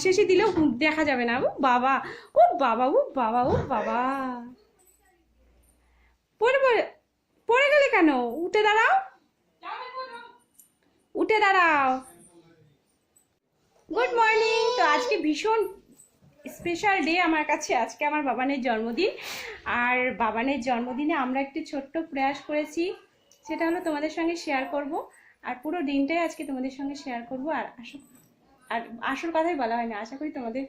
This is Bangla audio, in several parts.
হাসি দিলেও দেখা যাবে না। ও বাবা, ও বাবা, ও বাবা, ও বাবা, পড়ে পড়ে পড়ে গেলে কেন? উঠে দাঁড়াও, উঠে দাঁড়াও। Good morning. তো আজকে ভীষণ স্পেশাল ডে আমার কাছে। আজকে আমার বাবানের জন্মদিন। আর বাবানের জন্মদিনে আমরা একটি ছোট্ট প্রয়াস করেছি, সেটা হলো তোমাদের সঙ্গে শেয়ার করব। আর পুরো দিনটাই আজকে তোমাদের সঙ্গে শেয়ার করব। আর আসল কথাই বলা হয় না। আশা করি তোমাদের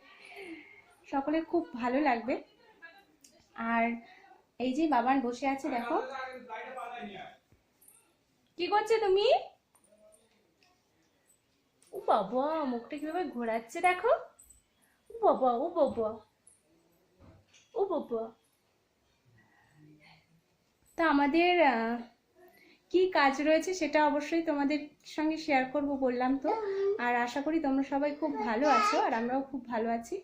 সকলের খুব ভালো লাগবে। আর এই যে বাবান বসে আছে, দেখো কি করছে তুমি? ও বাবা, মুখটা কিভাবে ঘোরাচ্ছে দেখো। ও বাবা, ও বাবা, ও বাবা। তা আমাদের কি কাজ রয়েছে সেটা অবশ্যই তোমাদের সঙ্গে শেয়ার করব বললাম তো। আর আশা করি তোমরা সবাই খুব ভালো আছো, আর আমরাও খুব ভালো আছি।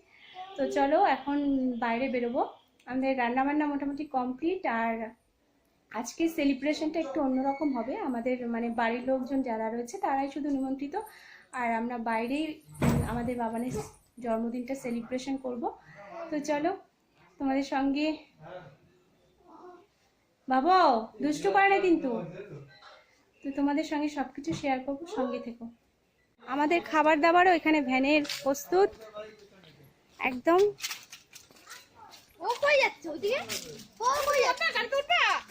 তো চলো এখন বাইরে বেরোবো। আমাদের রান্নাবান্না মোটামুটি কমপ্লিট। আর আজকে সেলিব্রেশনটা একটু অন্যরকম হবে। আমাদের মানে বাড়ির লোকজন যারা রয়েছে তারাই শুধু নিমন্ত্রিত। আর আমরা বাইরেই আমাদের বাবানের জন্মদিনটা সেলিব্রেশন করব। তো চলো তোমাদের সঙ্গে, বাবা দুষ্টু করে না কিন্তু, তো তোমাদের সঙ্গে সবকিছু শেয়ার করবো, সঙ্গে থেকো। আমাদের খাবার দাবারও এখানে ভ্যানের প্রস্তুত একদম।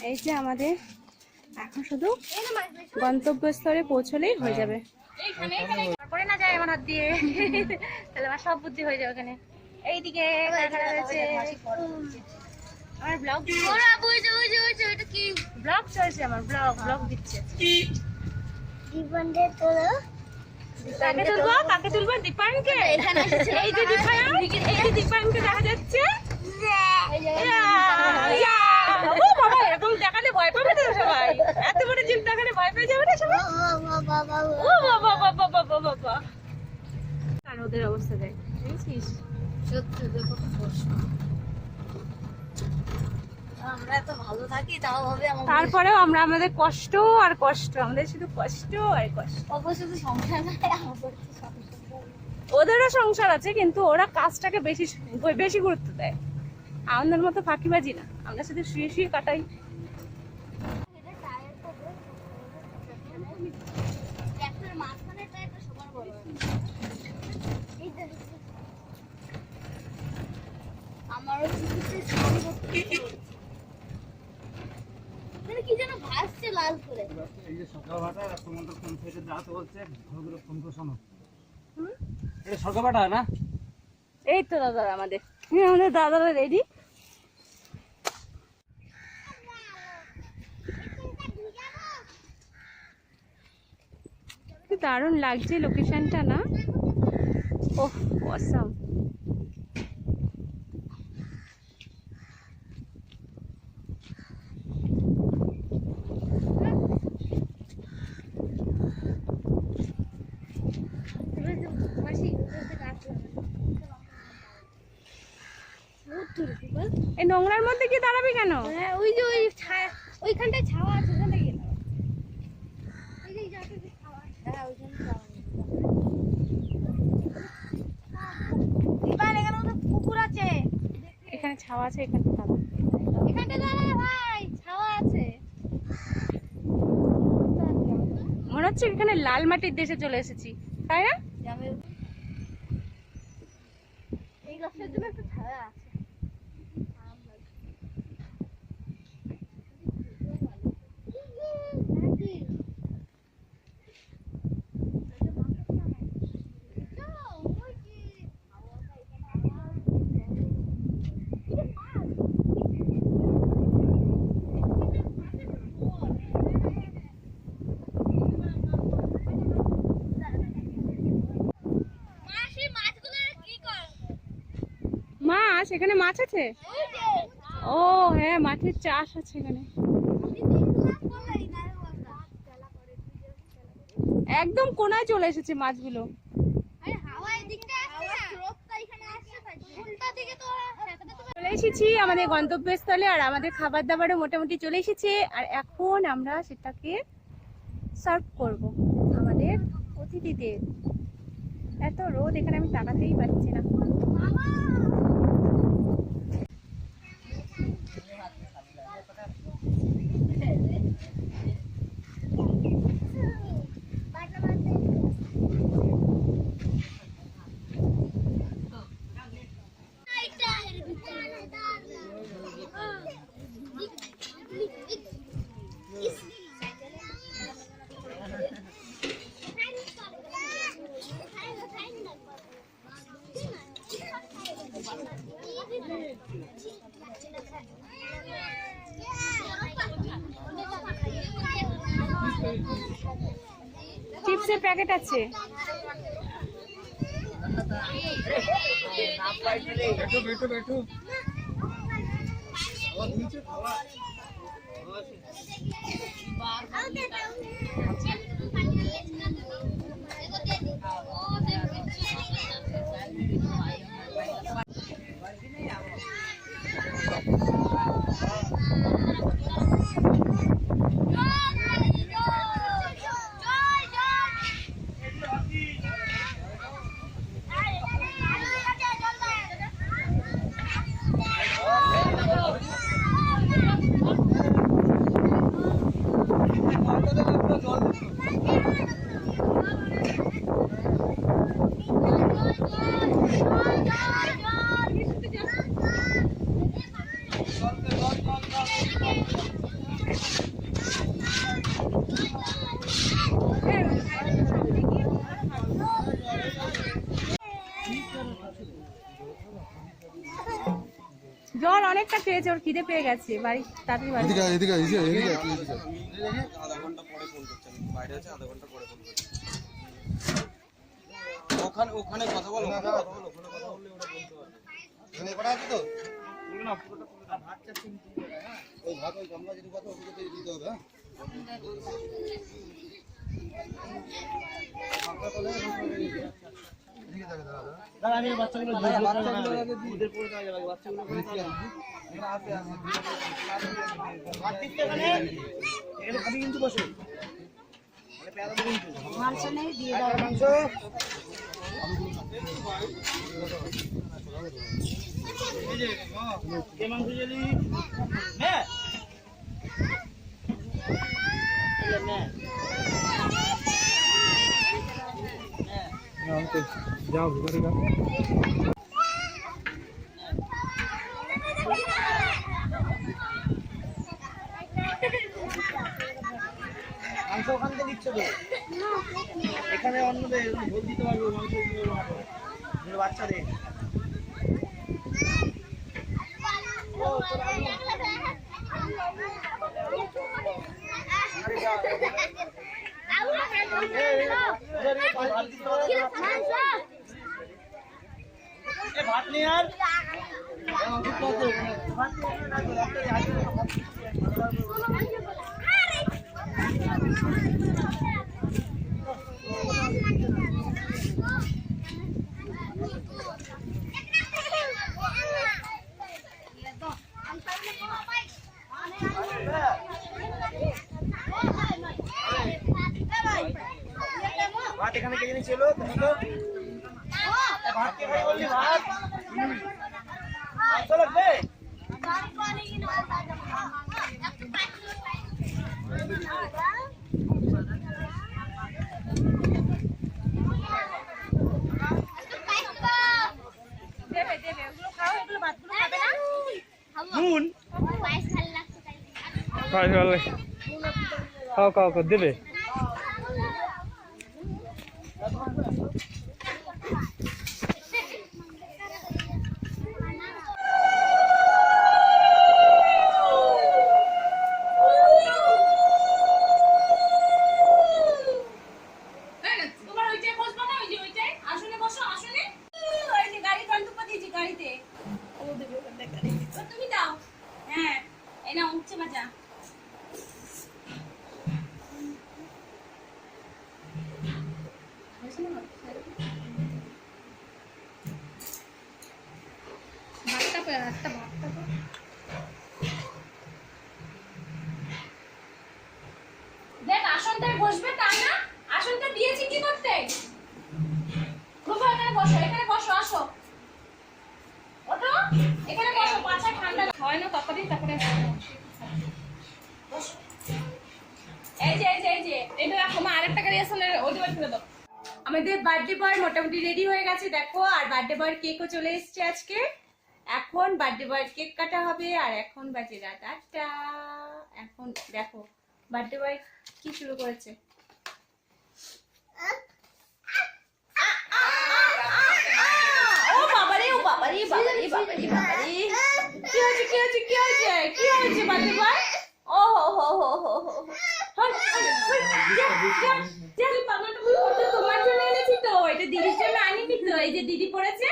এই যে আমাদের এখন শুধু গন্তব্যস্থলে পৌঁছলেই হয়ে যাবে। করে না যায় আমার হাত দিয়ে, তাহলে আমার সব বুদ্ধি হয়ে যাবে। এখানে এইদিকে আমার ব্লগ ব্লগ চলছে, আমার ব্লগ দিচ্ছে। কাকে তুলবো, কাকে তুলবো? দীপায়নকে। এই যে দীপায়ন, এই যে দীপায়নকে দেখা যাচ্ছে। ও বাবা, এরকম দেখালে ভয় পাবে তো সবাই। এত বড় জিপ দেখালে ভয় পেয়ে যাবে না সবাই। ও বাবা বাবা বাবা বাবা, আর ওদের অবস্থা দেখ, বুঝছিস? সত্যি ওদের কত কষ্ট। আমরা এত ভালো থাকি তাও ভাবে তারপরেও আমরা আমাদের কষ্ট আর কষ্ট, আমাদের শুধু কষ্ট আর কষ্ট। অবশ্যই তো সংসার নাই, ওদেরও সংসার আছে, কিন্তু ওরা কাজটাকে বেশি গুরুত্ব দেয়। আমাদের মতো ফাঁকিবাজি না, আমরা শুধু শুয়ে শুয়ে কাটাই। আমারও কি যেন ভাসছে লাল করে। এই যে সকালবেলা তোমাদের ফোন থেকে যাতে বলছে ভালো ফোন করে শোনো। এটা সকালবেলা না? এই তো দাদা আমাদের দাদারা রেডি। দারুণ লাগছে লোকেশনটা না? ওহ অসাম। এই নোংরার মধ্যে কি দাঁড়াবি কেন? হ্যাঁ ওই যে ওই ওইখানটায় ছাওয়া আছে, ওখানে গিয়ে দাঁড়াও। এই যে যাতে ছাওয়া আছে, হ্যাঁ ওইখানে ছাওয়া আছে। এবার এখানে তো পুকুর আছে, এখানে ছাওয়া আছে, এখানে দাঁড়া। এখানটা দাঁড়া ভাই, ছাওয়া আছে। মনে হচ্ছে এখানে লাল মাটির দেশে চলে এসেছি, তাই না? এই গাছটার জন্য একটা ছায়া আছে। মাছ, এখানে মাছ আছে? ও হ্যাঁ, মাছের চাষ আছে এখানে। একদম কোনায় চলে এসেছে মাছগুলো। চলে এসেছি আমাদের গন্তব্যস্থলে, আর আমাদের খাবার দাবারও মোটামুটি চলে এসেছে। আর এখন আমরা সেটাকে সার্ভ করব আমাদের অতিথিদের। এত রোদ এখানে, আমি তাকাতেই পারছি না। চিপসের প্যাকেট আছে। জল অনেকটা খেয়েছে, ওর খিদে পেয়ে গেছে। বাড়ি তাড়াতাড়ি বাড়ি। আধা ঘন্টা পরে ফোন করছি, আমি বাইরে আছি, আধা ঘন্টা পরে ফোন করছি। ওখানে কথা বলো, ওখানে কথা বললে ওরা বলতে পারবে। এখানে করা আছে তো? বলো না, পুরোটা পুরো ভাত চাচ্ছি না। ওই ভাত ওই গামলা যদি কথা ওকে দিতে হবে। হ্যাঁ দাদা, আমি বাচ্চাগুলো দুধের পরে দেওয়া যাবে, বাচ্চাগুলো করে দেওয়া যাবে। এখানে খাবি কিন্তু বসে মাংস নেই, দিয়ে দাও মাংস। মাংস জেলি যাও ঘরে যাও। মাংস ওখান থেকে দিচ্ছ তো, এখানে অন্যদের ভোট দিতে পারবে মাংস বাচ্চাদের। ভাত নিয়ে আর ছিল তুমি তো ভাত কে খাই বললি ভাত ভাত লাগবে দেবে দেবে ওগুলো খাও, এগুলো ভাতগুলো খাবে না? নুন পায়েস ভালো লাগছে তাই খাই ভালো খাও খাও খাও দেবে তোমার ওইটাই বসবো না, ওই যে ওইটাই আসনে বসো, আসনে। ওই যে গাড়ি গন্তব্য দিয়েছি গাড়িতে। ও দেবে ওখানটা গাড়িতে। ও তুমি দাও। হ্যাঁ, এই নাও উঠছে বাজা। ভাতটা পে একটা ভাতটা পে। দেখ আসনটায় বসবে তা না, আসনটা দিয়েছি কি করতে? রুবা এখানে বসো, এখানে বসো, আসো ওঠো, এখানে বসো, পাছায় ঠান্ডা হয় না ততদিন, তারপরে বসো। এই যে এই যে এই যে এটা রাখো, মা আরেকটা গাড়ি আসলে ওই বাড়ি ফেলে দাও। আমাদের বার্থডে বয় মোটামুটি রেডি হয়ে গেছে দেখো, আর বার্থডে বয়ের কেকও চলে এসেছে আজকে। এখন বার্থডে বয়ের কেক কাটা হবে, আর এখন বাজে রাত 8টা। এখন দেখো বার্থডে বয় কি শুরু করেছে। ও বাবারে, ও বাবারে, বাবারে, বাবারে, বাবারে, কি হয়েছে, কি হয়েছে, কি হয়েছে, কি হয়েছে বার্থডে বয়? ও হো হো হো হো হো হো। তোমার জন্য এনেছি তো, এটা দিদির জন্য আনিনি তো। এই যে দিদি পড়েছে,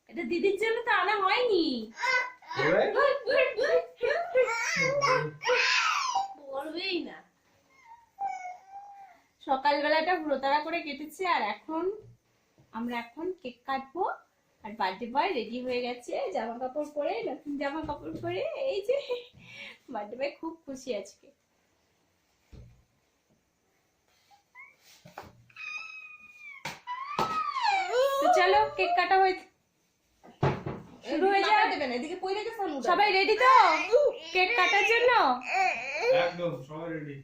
এটা দিদির জন্য তো আনা হয়নি। বলবেই না। সকালবেলাটা হুড়োতাড়া করে কেটেছে, আর এখন আমরা কেক কাটবো। আর বার্থডে বয় রেডি হয়ে গেছে জামা কাপড় পরে, নতুন জামা কাপড় পরে। এই যে বার্থডে বয় খুব খুশি আজকে। তো চলো কেক কাটা হয়ে শুরু হয়ে যাবে। দেবেন এদিকে পয়লা কে ফোন। সবাই রেডি তো কেক কাটার জন্য? একদম সবাই রেডি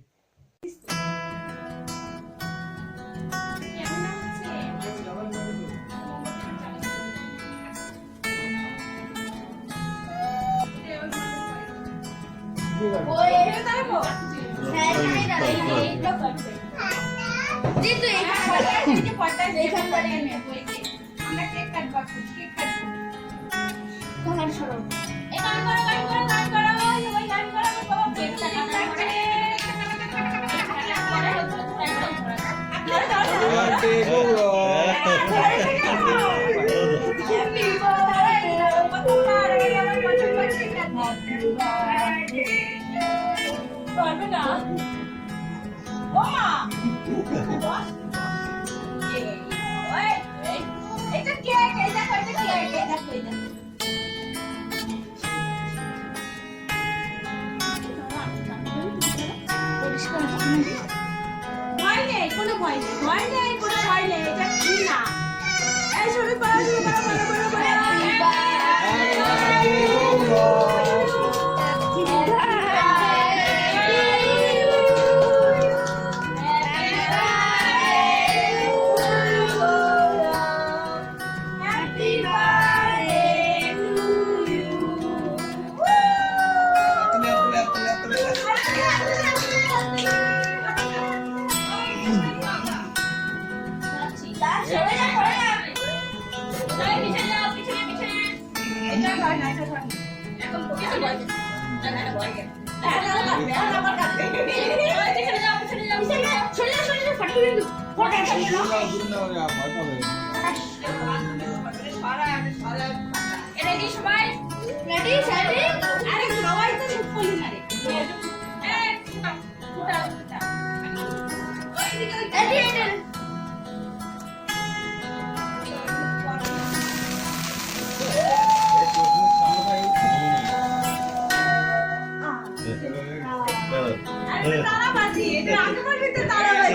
আমরা কেক কাটবো, কেক কাটবো। গান করো, গান করো, গান করো, গান করো, সবাই গান করো, বাবা কেকটা কাটা হচ্ছে। পারবে না ও মা, এটা কেক, এটা কেক, এটা কেক। ভয় নেই, কোনো ভয় নেই, ভয় নেই, কোনো ভয় নেই। এটা কি না, এই শুরু করো, শুরু করো, বলো, বলো, বলো। রেডি সবাই? রেডি সবাই? আরে সবাই তো ফুলি মারে। তারাবাজি, এটা আগে বলবি তো তারাবাজি।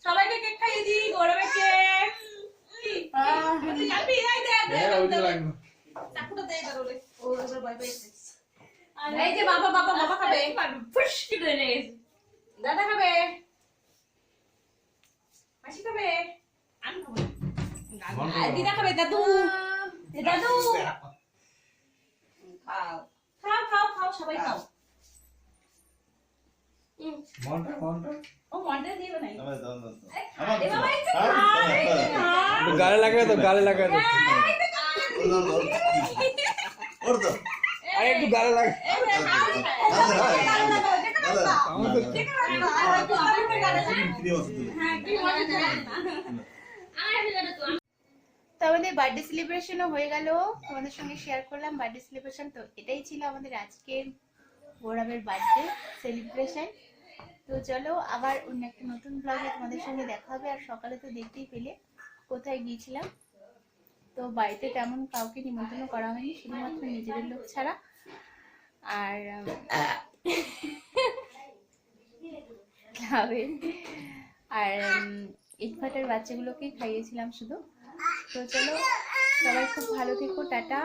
সবাইকে কেক খাইয়ে দিই, গৌরবের কেক। তুই যাবি? চাকুটা দে গৌরবে। এই যে বাবা বাবা বাবা খাবে, দাদা খাবে, মাসি খাবে, আমি খাবো না। দিদা খাবে, দাদু দাদু খাও খাও খাও খাও, সবাই খাও। ও মনটা দিও নাই। আরে বাবা একটু খা, গালে লাগাবে তো, গালে লাগাবে তো। আরে একটু গালে লাগাবে। তো আমাদের বার্থডে সেলিব্রেশনও হয়ে গেল, তোমাদের সঙ্গে শেয়ার করলাম বার্থডে সেলিব্রেশন। তো এটাই ছিল আমাদের আজকের গৌরবের বার্থডে সেলিব্রেশন। তো চলো আবার অন্য একটা নতুন ব্লগে তোমাদের সঙ্গে দেখা হবে। আর সকালে তো দেখতেই পেলে কোথায় গিয়েছিলাম। তো বাড়িতে তেমন কাউকে নিমন্ত্রণ করা হয়নি, শুধুমাত্র নিজেদের লোক ছাড়া। আর ক্লাবে আর ইটভাটার বাচ্চাগুলোকে খাইয়েছিলাম শুধু। তো চলো সবাই খুব ভালো থেকো, টাটা।